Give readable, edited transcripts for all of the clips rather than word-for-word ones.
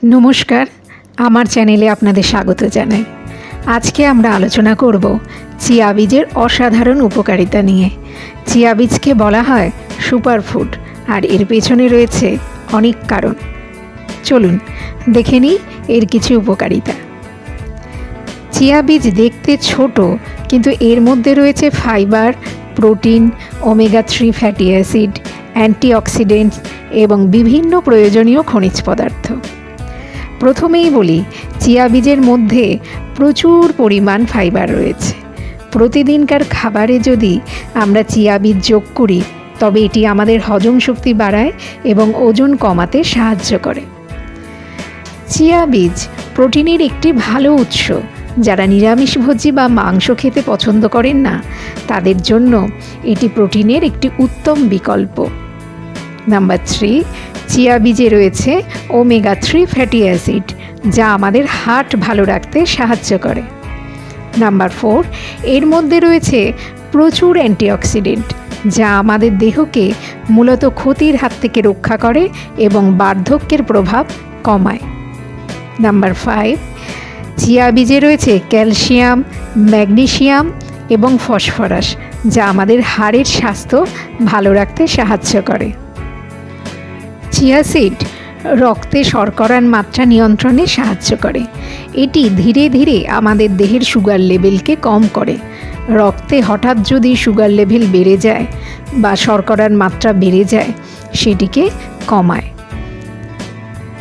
নমস্কার, আমার চ্যানেলে আপনাদের স্বাগত জানাই। আজকে আমরা আলোচনা করব চিয়া বীজের অসাধারণ উপকারিতা নিয়ে। চিয়া বীজকে বলা হয় সুপারফুড, আর এর পেছনে রয়েছে অনেক কারণ। চলুন দেখে নিই এর কিছু উপকারিতা। চিয়া বীজ দেখতে ছোট, কিন্তু এর মধ্যে রয়েছে fibre, protein, omega-3 fatty acid, antioxidants এবং বিভিন্ন প্রয়োজনীয় খনিজ পদার্থ। প্রথমেই বলি, চিয়া বীজের মধ্যে প্রচুর পরিমাণ ফাইবার রয়েছে। প্রতিদিনকার খাবারে যদি আমরা চিয়া বীজ যোগ করি, তবে এটি আমাদের হজম শক্তি বাড়ায় এবং ওজন কমাতে সাহায্য করে। চিয়া বীজ প্রোটিনের একটি ভালো উৎস। যারা নিরামিষভোজী বা মাংস খেতে পছন্দ করেন না, তাদের জন্য এটি প্রোটিনের একটি উত্তম বিকল্প। নাম্বার 3, চিয়া বীজে রয়েছে ওমেগা-3 ফ্যাটি অ্যাসিড, যা আমাদের হার্ট ভালো রাখতে সাহায্য করে। নাম্বার 4, এর মধ্যে রয়েছে প্রচুর অ্যান্টিঅক্সিডেন্ট, যা আমাদের দেহকে মূলত ক্ষতির হাত থেকে রক্ষা করে এবং বার্ধক্যের প্রভাব কমায়। নাম্বার 5, চিয়া বীজে রয়েছে ক্যালসিয়াম, ম্যাগনেসিয়াম এবং ফসফরাস, যা আমাদের হাড়ের স্বাস্থ্য ভালো রাখতে সাহায্য করে। চিয়া সিড রক্তে শর্করার মাত্রা নিয়ন্ত্রণে সাহায্য করে। এটি ধীরে ধীরে আমাদের দেহের সুগার লেভেলকে কম করে। রক্তে হঠাৎ যদি সুগার লেভেল বেড়ে যায় বা শর্করার মাত্রা বেড়ে যায়, সেটিকে কমায়।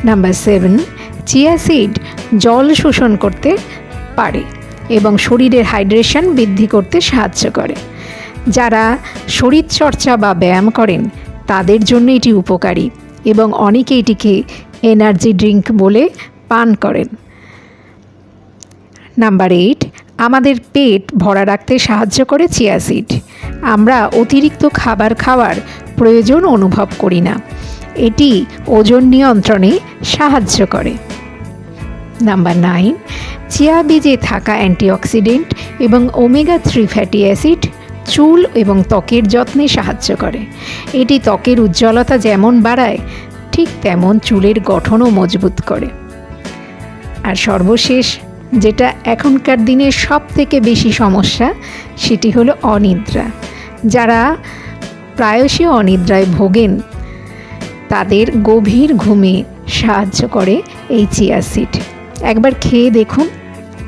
নাম্বার 7, চিয়া সিড জল শোষণ করতে পারে এবং শরীরের হাইড্রেশন বৃদ্ধি করতে সাহায্য করে। যারা শরীরচর্চা বা ব্যায়াম করেন, তাদের জন্য এটি উপকারী এবং অনেকে এটিকে এনার্জি ড্রিঙ্ক বলে পান করেন। নাম্বার 8, আমাদের পেট ভরা রাখতে সাহায্য করে চিয়া সিড। আমরা অতিরিক্ত খাবার খাওয়ার প্রয়োজন অনুভব করি না। এটি ওজন নিয়ন্ত্রণে সাহায্য করে। নাম্বার 9, চিয়া বীজে থাকা অ্যান্টিঅক্সিডেন্ট এবং ওমেগা-3 ফ্যাটি অ্যাসিড চুল এবং ত্বকের যত্নে সাহায্য করে। এটি ত্বকের উজ্জ্বলতা যেমন বাড়ায়, ঠিক তেমন চুলের গঠনও মজবুত করে। আর সর্বশেষ, যেটা এখনকার দিনের সবথেকে বেশি সমস্যা, সেটি হলো অনিদ্রা। যারা প্রায়শই অনিদ্রায় ভোগেন, তাদের গভীর ঘুমে সাহায্য করে এই চিয়া সিড। একবার খেয়ে দেখুন,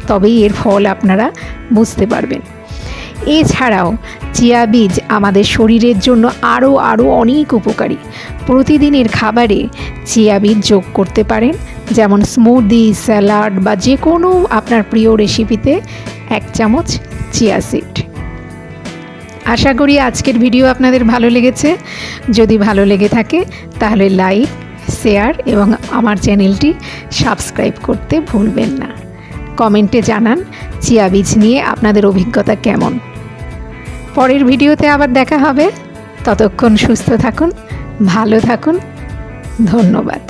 তবেই এর ফল আপনারা বুঝতে পারবেন। এছাড়াও চিয়া বীজ আমাদের শরীরের জন্য আরও অনেক উপকারী। প্রতিদিনের খাবারে চিয়া বীজ যোগ করতে পারেন, যেমন স্মুদি, স্যালাড বা যে কোনো আপনার প্রিয় রেসিপিতে 1 চামচ চিয়া সিড। আশা করি আজকের ভিডিও আপনাদের ভালো লেগেছে। যদি ভালো লেগে থাকে, তাহলে লাইক, শেয়ার এবং আমার চ্যানেলটি সাবস্ক্রাইব করতে ভুলবেন না। কমেন্টে জানান চিয়া বীজ নিয়ে আপনাদের অভিজ্ঞতা কেমন। পরের ভিডিওতে আবার দেখা হবে। ততক্ষণ সুস্থ থাকুন, ভালো থাকুন। ধন্যবাদ।